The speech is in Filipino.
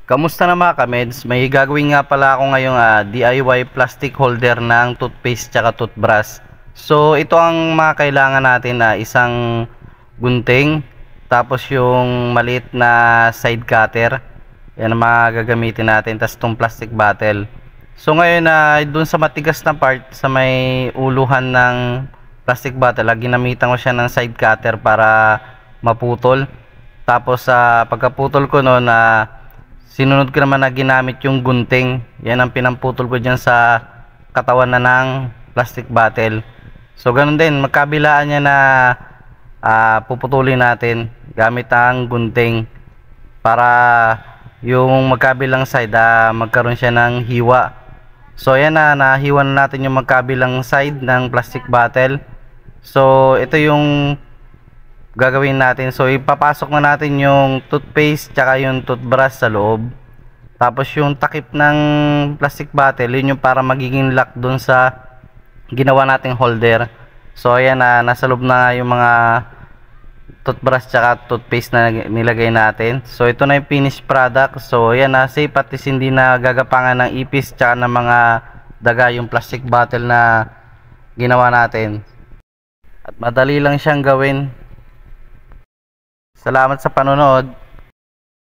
Kamusta na mga kameds? May gagawin nga pala ako ngayong DIY plastic holder ng toothpaste tsaka toothbrush. So ito ang mga kailangan natin na isang gunting, tapos yung maliit na side cutter. Yan ang mga gagamitin natin, tapos itong plastic bottle. So ngayon dun sa matigas na part sa may uluhan ng plastic bottle, ginamitan ko siya ng side cutter para maputol. Tapos pagkaputol ko noon sinunod ko naman na ginamit yung gunting. Yan ang pinamputol ko dyan sa katawan na ng plastic bottle. So ganun din, magkabilaan niya na puputulin natin gamit ang gunting para yung magkabilang side magkaroon siya ng hiwa. So ayan nahiwa na natin yung magkabilang side ng plastic bottle. So ito yung gagawin natin. So ipapasok na natin yung toothpaste tsaka yung toothbrush sa loob. Tapos yung takip ng plastic bottle, yun yung para magiging lock dun sa ginawa nating holder. So ayan nasa loob na yung mga toothbrush tsaka toothpaste na nilagay natin. So ito na yung finished product. So ayan safe at least hindi na gagapangan ng ipis tsaka ng mga daga yung plastic bottle na ginawa natin. At madali lang siyang gawin. Salamat sa panonood.